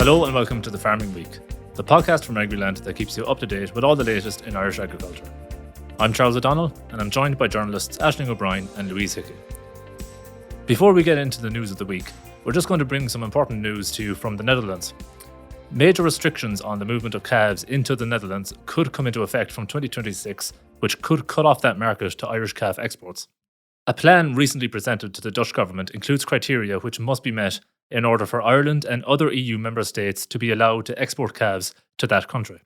Hello and welcome to the Farming Week, the podcast from Agriland that keeps you up to date with all the latest in Irish agriculture. I'm Charles O'Donnell and I'm joined by journalists O'Brien and Louise Hickey. Before we get into the news of the week, we're just going to bring some important news to you from the Netherlands. Major restrictions on the movement of calves into the Netherlands could come into effect from 2026, which could cut off that market to Irish calf exports. A plan recently presented to the Dutch government includes criteria which must be met in order for Ireland and other EU member states to be allowed to export calves to that country.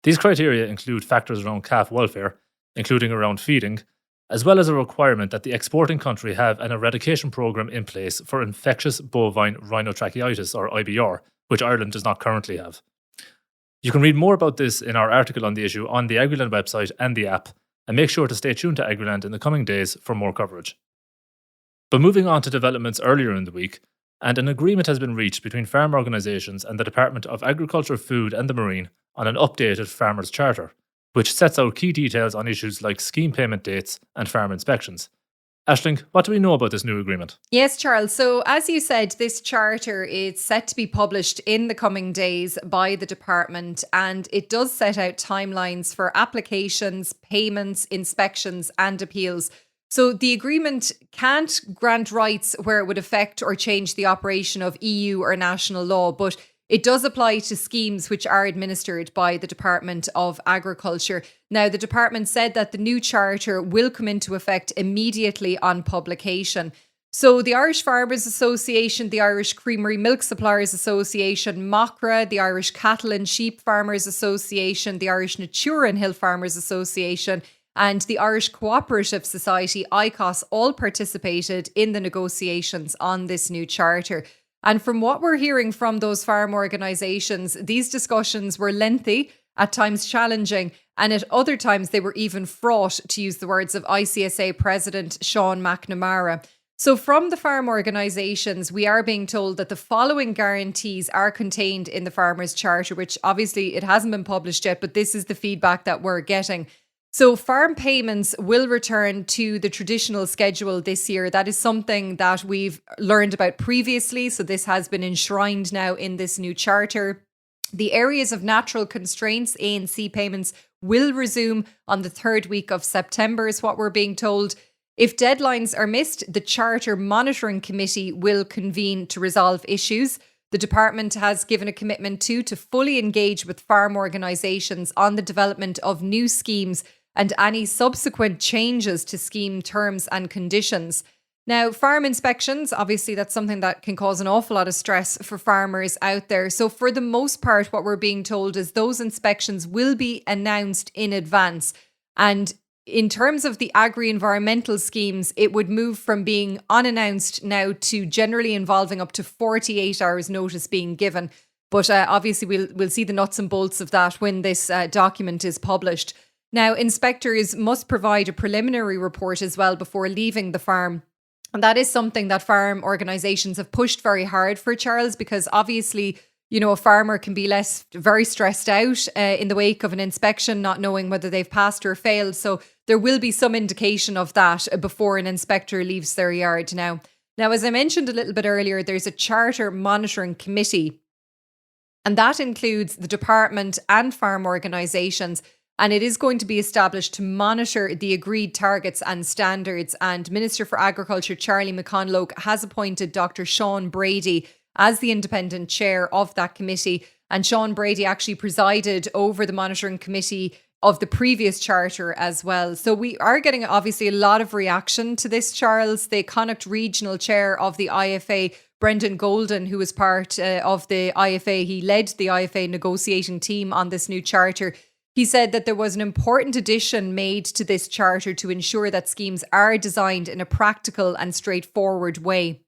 These criteria include factors around calf welfare, including around feeding, as well as a requirement that the exporting country have an eradication programme in place for infectious bovine rhinotracheitis, or IBR, which Ireland does not currently have. You can read more about this in our article on the issue on the Agriland website and the app, and make sure to stay tuned to Agriland in the coming days for more coverage. But moving on to developments earlier in the week, and an agreement has been reached between farm organisations and the Department of Agriculture, Food and the Marine on an updated Farmers' Charter, which sets out key details on issues like scheme payment dates and farm inspections. Aisling, what do we know about this new agreement? Yes, Charles. So as you said, this charter is set to be published in the coming days by the department, and it does set out timelines for applications, payments, inspections and appeals. So the agreement can't grant rights where it would affect or change the operation of EU or national law, but it does apply to schemes which are administered by the Department of Agriculture. Now, the department said that the new charter will come into effect immediately on publication. So the Irish Farmers Association, the Irish Creamery Milk Suppliers Association, MACRA, the Irish Cattle and Sheep Farmers Association, the Irish Natura and Hill Farmers Association, and the Irish Cooperative Society, ICOS, all participated in the negotiations on this new charter. And from what we're hearing from those farm organisations, these discussions were lengthy, at times challenging, and at other times they were even fraught, to use the words of ICSA President Sean McNamara. So from the farm organisations, we are being told that the following guarantees are contained in the Farmers' Charter, which obviously it hasn't been published yet, but this is the feedback that we're getting. So farm payments will return to the traditional schedule this year. That is something that we've learned about previously. So this has been enshrined now in this new charter. The areas of natural constraints, A&C payments, will resume on the third week of September, is what we're being told. If deadlines are missed, the Charter Monitoring Committee will convene to resolve issues. The department has given a commitment to fully engage with farm organisations on the development of new schemes and any subsequent changes to scheme terms and conditions. Now, farm inspections, obviously that's something that can cause an awful lot of stress for farmers out there. So for the most part, what we're being told is those inspections will be announced in advance. And in terms of the agri-environmental schemes, it would move from being unannounced now to generally involving up to 48 hours notice being given. But obviously we'll see the nuts and bolts of that when this document is published. Now, inspectors must provide a preliminary report as well before leaving the farm. And that is something that farm organisations have pushed very hard for, Charles, because obviously, you know, a farmer can be very stressed out in the wake of an inspection, not knowing whether they've passed or failed. So there will be some indication of that before an inspector leaves their yard. Now, as I mentioned a little bit earlier, there's a Charter Monitoring Committee, and that includes the department and farm organisations. And it is going to be established to monitor the agreed targets and standards. And Minister for Agriculture, Charlie McConalogue, has appointed Dr. Sean Brady as the independent chair of that committee. And Sean Brady actually presided over the monitoring committee of the previous charter as well. So we are getting obviously a lot of reaction to this, Charles. The Connacht Regional Chair of the IFA, Brendan Golden, who was part of the IFA, he led the IFA negotiating team on this new charter. He said that there was an important addition made to this charter to ensure that schemes are designed in a practical and straightforward way.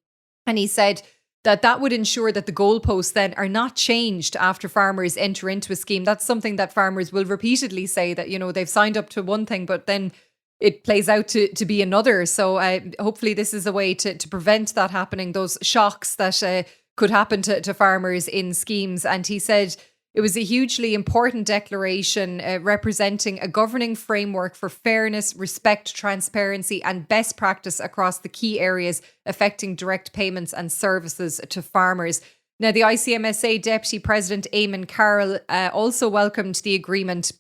And he said that would ensure that the goalposts then are not changed after farmers enter into a scheme. That's something that farmers will repeatedly say, that, you know, they've signed up to one thing, but then it plays out to be another. So hopefully this is a way to prevent that happening, those shocks that could happen to farmers in schemes. And he said it was a hugely important declaration representing a governing framework for fairness, respect, transparency and best practice across the key areas affecting direct payments and services to farmers. Now, the ICMSA Deputy President Eamon Carroll also welcomed the agreement.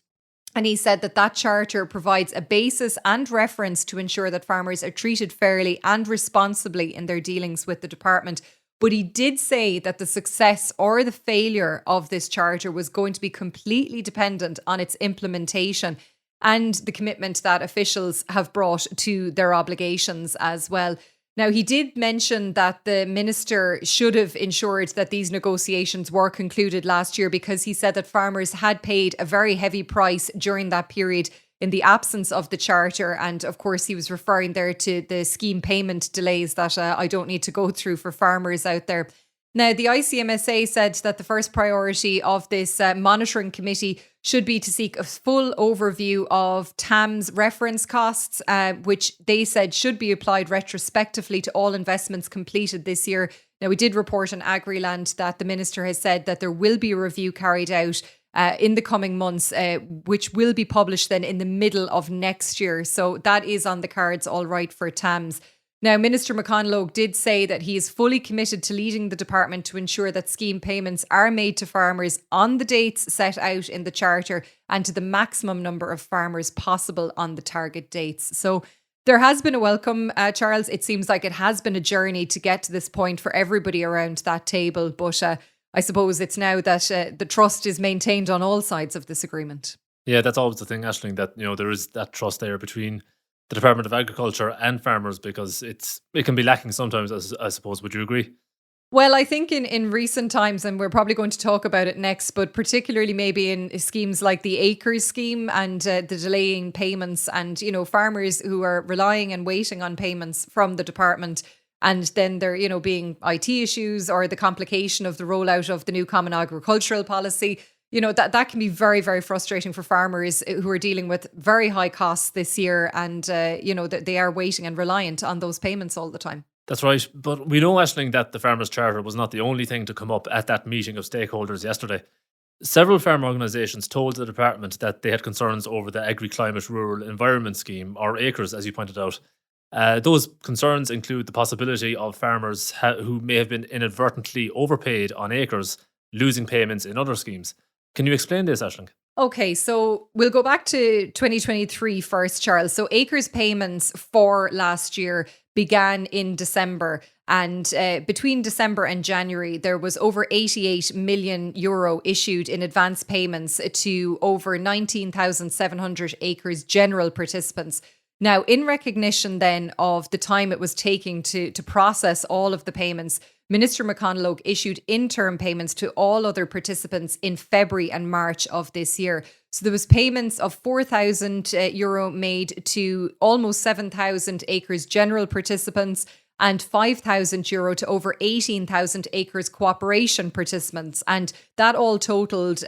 And he said that charter provides a basis and reference to ensure that farmers are treated fairly and responsibly in their dealings with the department. But he did say that the success or the failure of this charter was going to be completely dependent on its implementation and the commitment that officials have brought to their obligations as well. Now, he did mention that the minister should have ensured that these negotiations were concluded last year, because he said that farmers had paid a very heavy price during that period in the absence of the charter. And of course, he was referring there to the scheme payment delays that I don't need to go through for farmers out there. Now, the ICMSA said that the first priority of this monitoring committee should be to seek a full overview of TAM's reference costs, which they said should be applied retrospectively to all investments completed this year. Now, we did report on Agriland that the minister has said that there will be a review carried out in the coming months, which will be published then in the middle of next year. So that is on the cards all right for TAMs. Now, Minister McConalogue did say that he is fully committed to leading the department to ensure that scheme payments are made to farmers on the dates set out in the charter and to the maximum number of farmers possible on the target dates. So there has been a welcome, Charles. It seems like it has been a journey to get to this point for everybody around that table. But I suppose it's now that the trust is maintained on all sides of this agreement. Yeah, that's always the thing, Aisling, that there is that trust there between the Department of Agriculture and farmers, because it can be lacking sometimes, I suppose. Would you agree? Well, I think in recent times, and we're probably going to talk about it next, but particularly maybe in schemes like the Acres scheme and the delaying payments, and, farmers who are relying and waiting on payments from the department, and then there, being IT issues or the complication of the rollout of the new Common Agricultural Policy. That can be very, very frustrating for farmers who are dealing with very high costs this year, and, they are waiting and reliant on those payments all the time. That's right. But we know, Aisling, that the Farmers' Charter was not the only thing to come up at that meeting of stakeholders yesterday. Several farm organisations told the department that they had concerns over the Agri-Climate Rural Environment Scheme, or Acres, as you pointed out. Those concerns include the possibility of farmers who may have been inadvertently overpaid on acres losing payments in other schemes. Can you explain this, Aisling? Okay, so we'll go back to 2023 first, Charles. So Acres payments for last year began in December, and between December and January, there was over 88 million euro issued in advance payments to over 19,700 Acres general participants. Now, in recognition then of the time it was taking to process all of the payments, Minister McConalogue issued interim payments to all other participants in February and March of this year. So there was payments of €4,000 made to almost 7,000 Acres general participants and €5,000 to over 18,000 Acres cooperation participants. And that all totaled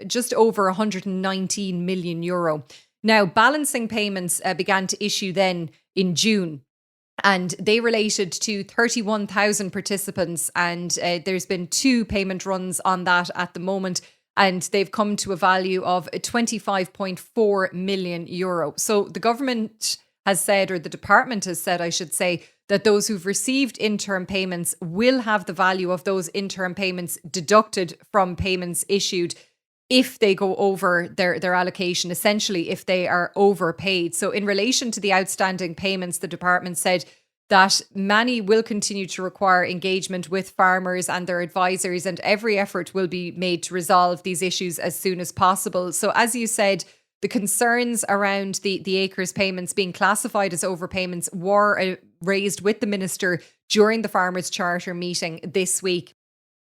just over €119 million. Now, balancing payments began to issue then in June, and they related to 31,000 participants. And there's been 2 payment runs on that at the moment, and they've come to a value of €25.4 million. So the government has said, or the department has said, I should say, that those who've received interim payments will have the value of those interim payments deducted from payments issued if they go over their allocation, essentially if they are overpaid. So in relation to the outstanding payments, the department said that many will continue to require engagement with farmers and their advisors, and every effort will be made to resolve these issues as soon as possible. So as you said, the concerns around the Acres payments being classified as overpayments were raised with the minister during the Farmers' Charter meeting this week.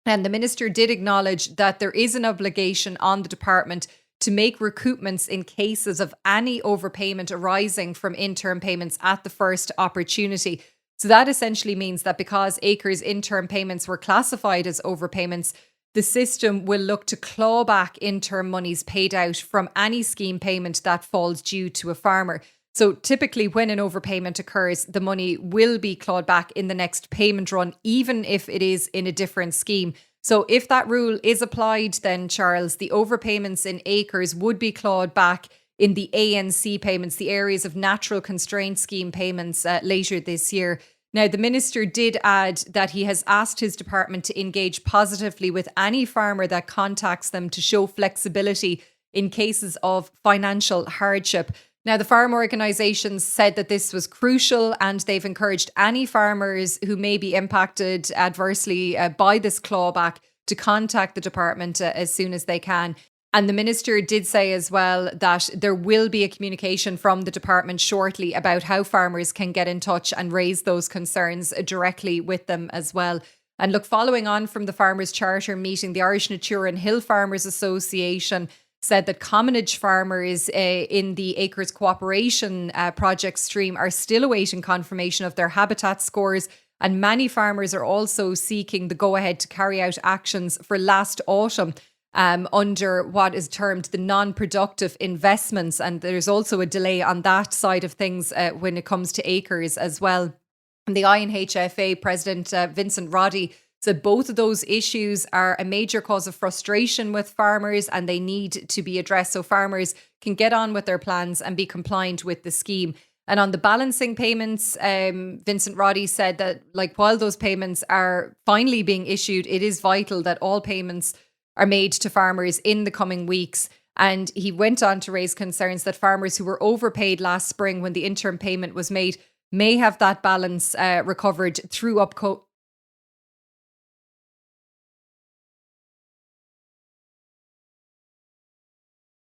And the minister did acknowledge that there is an obligation on the department to make recoupments in cases of any overpayment arising from interim payments at the first opportunity. So that essentially means that because Acres interim payments were classified as overpayments, the system will look to claw back interim monies paid out from any scheme payment that falls due to a farmer. So typically when an overpayment occurs, the money will be clawed back in the next payment run, even if it is in a different scheme. So if that rule is applied, then, Charles, the overpayments in Acres would be clawed back in the ANC payments, the areas of natural constraint scheme payments later this year. Now, the minister did add that he has asked his department to engage positively with any farmer that contacts them to show flexibility in cases of financial hardship. Now, the farm organisations said that this was crucial, and they've encouraged any farmers who may be impacted adversely by this clawback to contact the department as soon as they can. And the minister did say as well that there will be a communication from the department shortly about how farmers can get in touch and raise those concerns directly with them as well. And look, following on from the Farmers' Charter meeting, the Irish Natura and Hill Farmers Association said that commonage farmers in the Acres Cooperation project stream are still awaiting confirmation of their habitat scores. And many farmers are also seeking the go-ahead to carry out actions for last autumn under what is termed the non-productive investments. And there's also a delay on that side of things when it comes to acres as well. And the INHFA President Vincent Roddy said both of those issues are a major cause of frustration with farmers and they need to be addressed so farmers can get on with their plans and be compliant with the scheme. And on the balancing payments, Vincent Roddy said that while those payments are finally being issued, it is vital that all payments are made to farmers in the coming weeks. And he went on to raise concerns that farmers who were overpaid last spring when the interim payment was made may have that balance recovered through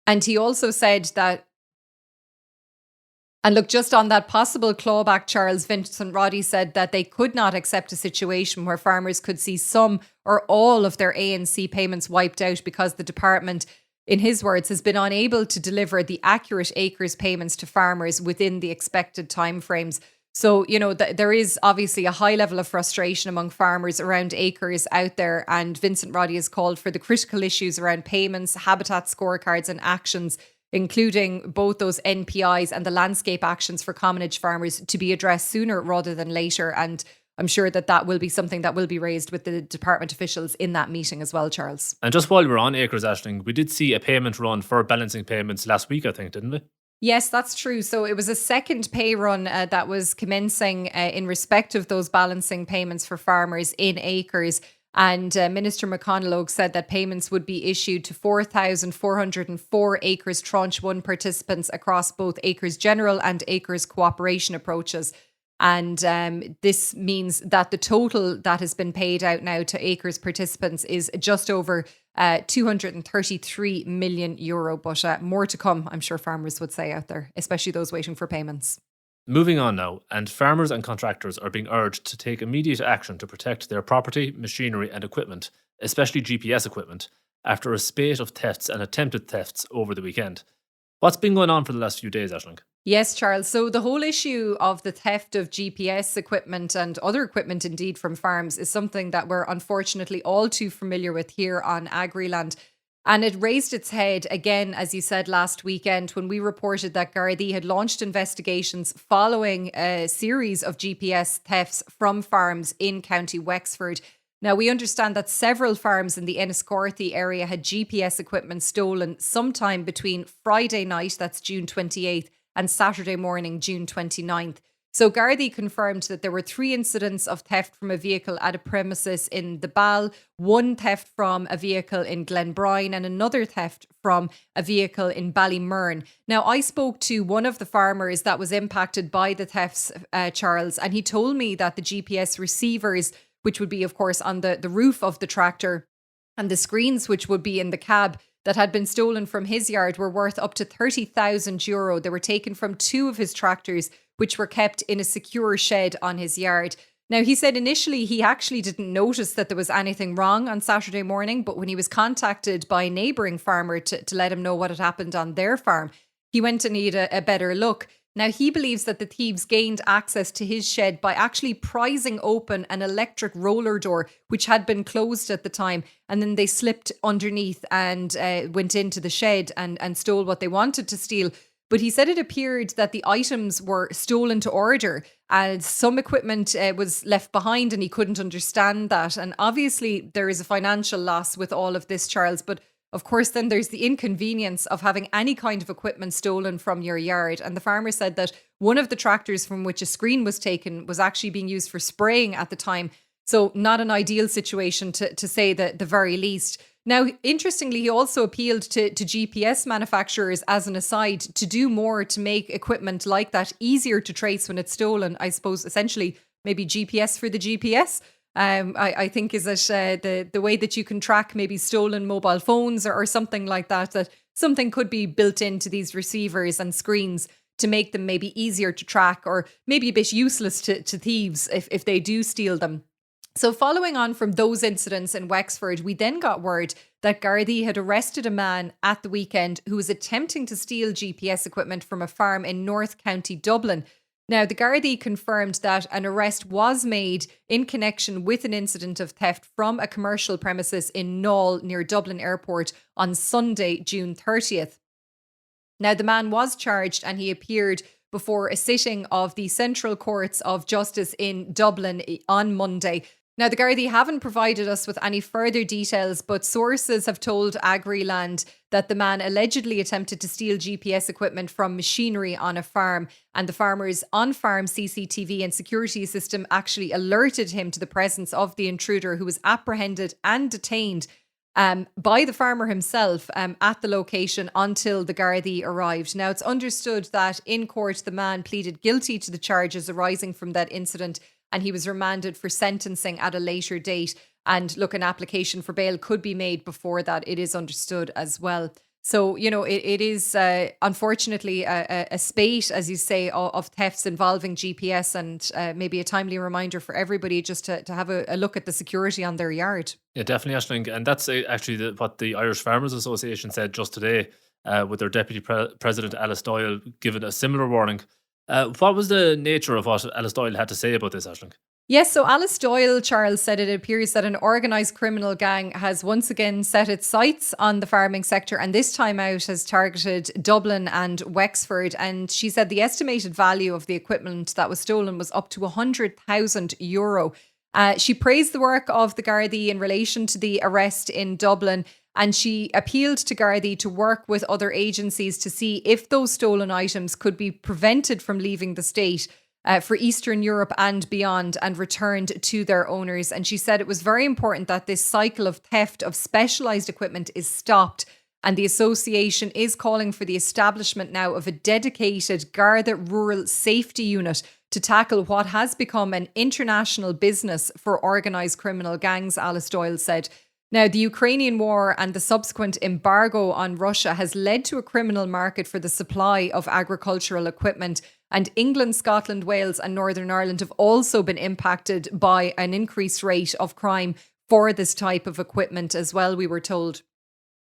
And he also said that, and look, just on that possible clawback, Charles, Vincent Roddy said that they could not accept a situation where farmers could see some or all of their ANC payments wiped out because the department, in his words, has been unable to deliver the accurate acres payments to farmers within the expected timeframes. So, there is obviously a high level of frustration among farmers around acres out there. And Vincent Roddy has called for the critical issues around payments, habitat scorecards and actions, including both those NPIs and the landscape actions for commonage farmers, to be addressed sooner rather than later. And I'm sure that will be something that will be raised with the department officials in that meeting as well, Charles. And just while we're on acres, Aisling, we did see a payment run for balancing payments last week, I think, didn't we? Yes, that's true. So it was a second pay run that was commencing in respect of those balancing payments for farmers in acres. And Minister McConalogue said that payments would be issued to 4,404 Acres Tranche 1 participants across both Acres General and Acres Cooperation approaches. And this means that the total that has been paid out now to Acres participants is just over €233 million. But more to come, I'm sure farmers would say out there, especially those waiting for payments. Moving on now, and farmers and contractors are being urged to take immediate action to protect their property, machinery and equipment, especially GPS equipment, after a spate of thefts and attempted thefts over the weekend. What's been going on for the last few days, Aisling? Yes, Charles. So the whole issue of the theft of GPS equipment and other equipment indeed from farms is something that we're unfortunately all too familiar with here on Agriland. And it raised its head again, as you said, last weekend when we reported that Gardaí had launched investigations following a series of GPS thefts from farms in County Wexford. Now, we understand that several farms in the Enniscorthy area had GPS equipment stolen sometime between Friday night, that's June 28th, and Saturday morning, June 29th. So Gardaí confirmed that there were 3 incidents of theft from a vehicle at a premises in the Ball, 1 theft from a vehicle in Glenbrine and another theft from a vehicle in Ballymurn. Now, I spoke to one of the farmers that was impacted by the thefts, Charles, and he told me that the GPS receivers, which would be, of course, on the roof of the tractor, and the screens, which would be in the cab, that had been stolen from his yard were worth up to €30,000. They were taken from 2 of his tractors, which were kept in a secure shed on his yard. Now, he said initially he actually didn't notice that there was anything wrong on Saturday morning, but when he was contacted by a neighbouring farmer to let him know what had happened on their farm, he went to need a better look. Now, he believes that the thieves gained access to his shed by actually prizing open an electric roller door, which had been closed at the time. And then they slipped underneath and went into the shed and stole what they wanted to steal. But he said it appeared that the items were stolen to order and some equipment was left behind and he couldn't understand that. And obviously there is a financial loss with all of this, Charles, but of course, then there's the inconvenience of having any kind of equipment stolen from your yard. And the farmer said that one of the tractors from which a screen was taken was actually being used for spraying at the time. So not an ideal situation to say the very least. Now, interestingly, he also appealed to GPS manufacturers, as an aside, to do more to make equipment like that easier to trace when it's stolen. I suppose essentially maybe GPS for the GPS. I think is that the way that you can track maybe stolen mobile phones or something like that, that something could be built into these receivers and screens to make them maybe easier to track, or maybe a bit useless to thieves if they do steal them. So following on from those incidents in Wexford, we then got word that Gardaí had arrested a man at the weekend who was attempting to steal GPS equipment from a farm in North County Dublin. Now, the Gardaí confirmed that an arrest was made in connection with an incident of theft from a commercial premises in Knoll near Dublin Airport on Sunday, June 30th. Now, the man was charged and he appeared before a sitting of the Central Courts of Justice in Dublin on Monday. Now, the Gardaí haven't provided us with any further details, but sources have told Agriland that the man allegedly attempted to steal GPS equipment from machinery on a farm, and the farmer's on-farm CCTV and security system actually alerted him to the presence of the intruder, who was apprehended and detained by the farmer himself at the location until the Gardaí arrived. Now, it's understood that in court, the man pleaded guilty to the charges arising from that incident, and he was remanded for sentencing at a later date. And look, an application for bail could be made before that, it is understood as well. So, you know, it is unfortunately a spate, as you say, of thefts involving GPS, and maybe a timely reminder for everybody just to have a look at the security on their yard. Yeah, definitely, Aisling. And that's actually what the Irish Farmers Association said just today, with their Deputy President, Alice Doyle, giving a similar warning. What was the nature of what Alice Doyle had to say about this, Aisling? Yes, so Alice Doyle, Charles, said it appears that an organised criminal gang has once again set its sights on the farming sector, and this time out has targeted Dublin and Wexford. And she said the estimated value of the equipment that was stolen was up to €100,000. She praised the work of the Gardaí in relation to the arrest in Dublin, and she appealed to Gardaí to work with other agencies to see if those stolen items could be prevented from leaving the state for Eastern Europe and beyond and returned to their owners. And she said it was very important that this cycle of theft of specialised equipment is stopped. And the association is calling for the establishment now of a dedicated Garda Rural Safety Unit to tackle what has become an international business for organised criminal gangs, Alice Doyle said. Now, the Ukrainian war and the subsequent embargo on Russia has led to a criminal market for the supply of agricultural equipment. And England, Scotland, Wales and Northern Ireland have also been impacted by an increased rate of crime for this type of equipment as well, we were told.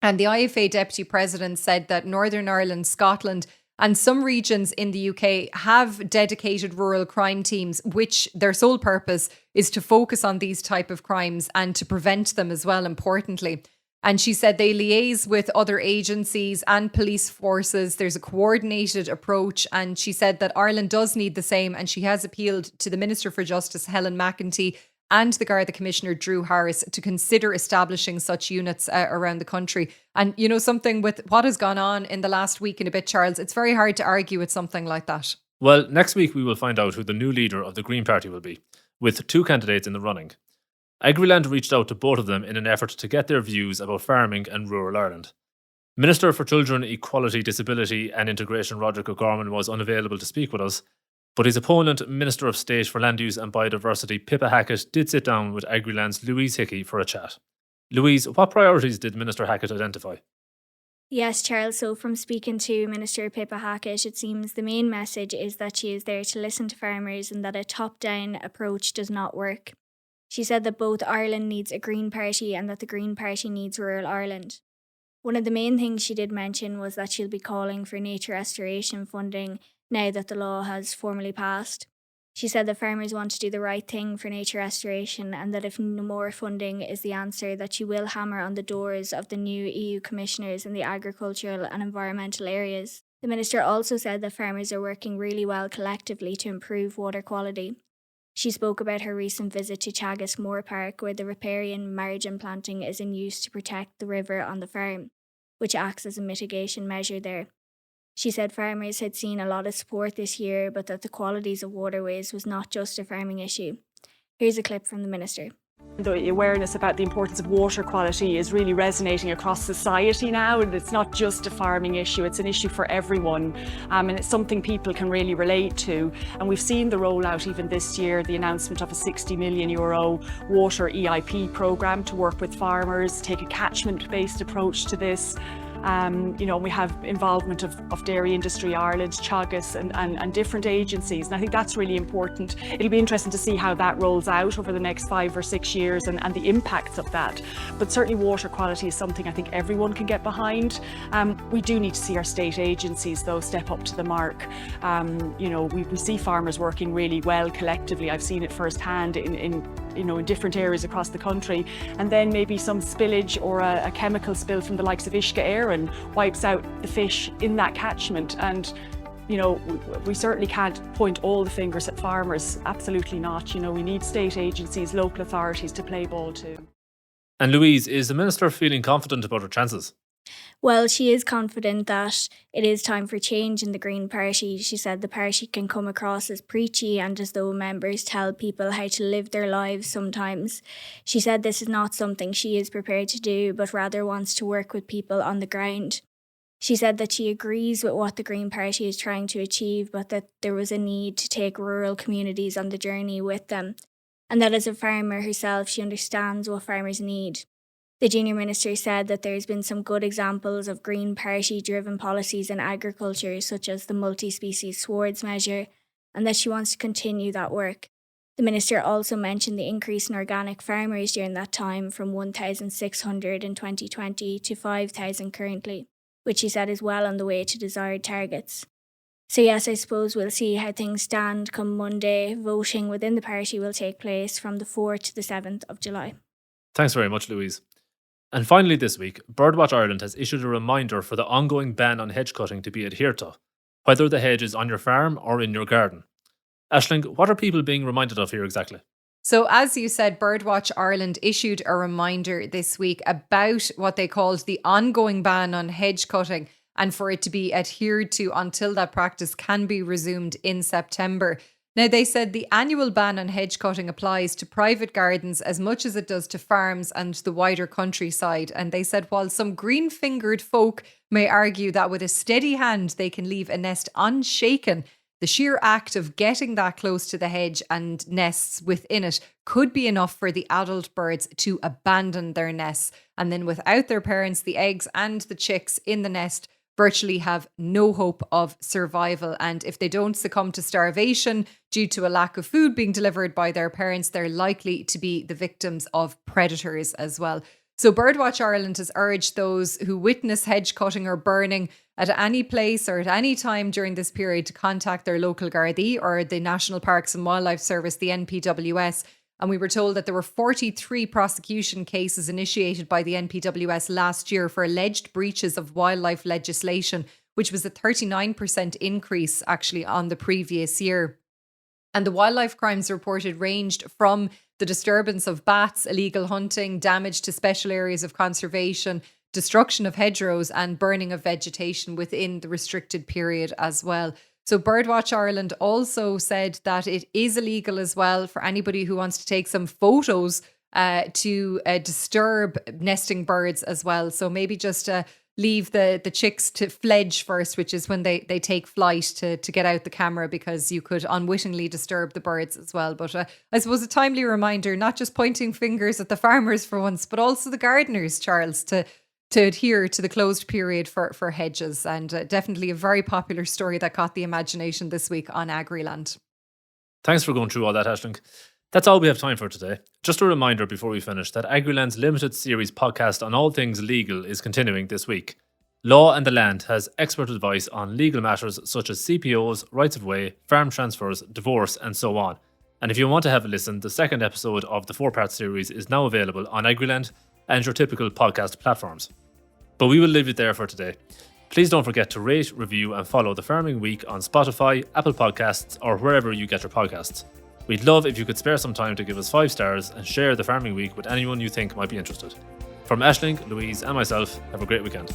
And the IFA Deputy President said that Northern Ireland, Scotland and some regions in the UK have dedicated rural crime teams, which their sole purpose is to focus on these type of crimes and to prevent them as well, importantly. And she said they liaise with other agencies and police forces. There's a coordinated approach. And she said that Ireland does need the same. And she has appealed to the Minister for Justice, Helen McEntee, and the Garda Commissioner, Drew Harris, to consider establishing such units around the country. And, you know, something with what has gone on in the last week and a bit, Charles, it's very hard to argue with something like that. Well, next week we will find out who the new leader of the Green Party will be, with two candidates in the running. Agriland reached out to both of them in an effort to get their views about farming and rural Ireland. Minister for Children, Equality, Disability and Integration, Roderick O'Gorman, was unavailable to speak with us, but his opponent, Minister of State for Land Use and Biodiversity, Pippa Hackett, did sit down with Agriland's Louise Hickey for a chat. Louise, what priorities did Minister Hackett identify? Yes, Charles, so from speaking to Minister Pippa Hackett, it seems the main message is that she is there to listen to farmers and that a top-down approach does not work. She said that both Ireland needs a Green Party and that the Green Party needs rural Ireland. One of the main things she did mention was that she'll be calling for nature restoration funding now that the law has formally passed. She said that farmers want to do the right thing for nature restoration and that if no more funding is the answer, that she will hammer on the doors of the new EU commissioners in the agricultural and environmental areas. The minister also said that farmers are working really well collectively to improve water quality. She spoke about her recent visit to Chagas Moor Park, where the riparian margin planting is in use to protect the river on the farm. which acts as a mitigation measure there. She said farmers had seen a lot of support this year, but that the qualities of waterways was not just a farming issue. Here's a clip from the Minister. The awareness about the importance of water quality is really resonating across society now, and it's not just a farming issue, it's an issue for everyone, and it's something people can really relate to. And we've seen the rollout even this year, the announcement of a €60 million water EIP programme to work with farmers, take a catchment-based approach to this. We have involvement of Dairy Industry Ireland, Teagasc and different agencies, and I think that's really important. It'll be interesting to see how that rolls out over the next 5 or 6 years and the impacts of that. But certainly water quality is something I think everyone can get behind. We do need to see our state agencies though step up to the mark. We see farmers working really well collectively. I've seen it firsthand in different areas across the country, and then maybe some spillage or a chemical spill from the likes of Uisce Éireann wipes out the fish in that catchment, and we certainly can't point all the fingers at farmers, absolutely not. We need state agencies, local authorities to play ball too. And Louise, is the Minister feeling confident about her chances? Well, she is confident that it is time for change in the Green Party. She said the party can come across as preachy and as though members tell people how to live their lives sometimes. She said this is not something she is prepared to do, but rather wants to work with people on the ground. She said that she agrees with what the Green Party is trying to achieve, but that there was a need to take rural communities on the journey with them, and that as a farmer herself, she understands what farmers need. The junior minister said that there's been some good examples of Green Party-driven policies in agriculture, such as the multi-species swards measure, and that she wants to continue that work. The minister also mentioned the increase in organic farmers during that time from 1,600 in 2020 to 5,000 currently, which she said is well on the way to desired targets. So yes, I suppose we'll see how things stand come Monday. Voting within the party will take place from the 4th to the 7th of July. Thanks very much, Louise. And finally this week, Birdwatch Ireland has issued a reminder for the ongoing ban on hedge cutting to be adhered to, whether the hedge is on your farm or in your garden. Aisling, what are people being reminded of here exactly? So as you said, Birdwatch Ireland issued a reminder this week about what they called the ongoing ban on hedge cutting, and for it to be adhered to until that practice can be resumed in September. Now, they said the annual ban on hedge cutting applies to private gardens as much as it does to farms and the wider countryside. And they said while some green-fingered folk may argue that with a steady hand they can leave a nest unshaken, the sheer act of getting that close to the hedge and nests within it could be enough for the adult birds to abandon their nests. And then without their parents, the eggs and the chicks in the nest virtually have no hope of survival. And if they don't succumb to starvation due to a lack of food being delivered by their parents, they're likely to be the victims of predators as well. So Birdwatch Ireland has urged those who witness hedge cutting or burning at any place or at any time during this period to contact their local Gardaí or the National Parks and Wildlife Service, the NPWS. And we were told that there were 43 prosecution cases initiated by the NPWS last year for alleged breaches of wildlife legislation, which was a 39% increase actually on the previous year. And the wildlife crimes reported ranged from the disturbance of bats, illegal hunting, damage to special areas of conservation, destruction of hedgerows and burning of vegetation within the restricted period as well. So Birdwatch Ireland also said that it is illegal as well for anybody who wants to take some photos to disturb nesting birds as well. So maybe just leave the chicks to fledge first, which is when they take flight to get out the camera, because you could unwittingly disturb the birds as well. But I suppose a timely reminder, not just pointing fingers at the farmers for once, but also the gardeners, Charles, to adhere to the closed period for hedges. And definitely a very popular story that caught the imagination this week on Agriland. Thanks for going through all that, Aisling. That's all we have time for today. Just a reminder before we finish that Agriland's limited series podcast on all things legal is continuing this week. Law and the Land has expert advice on legal matters such as CPOs, rights of way, farm transfers, divorce and so on. And if you want to have a listen, the second episode of the 4-part series is now available on Agriland and your typical podcast platforms. But we will leave it there for today. Please don't forget to rate, review and follow The Farming Week on Spotify, Apple Podcasts or wherever you get your podcasts. We'd love if you could spare some time to give us 5 stars and share The Farming Week with anyone you think might be interested. From Aisling, Louise and myself, have a great weekend.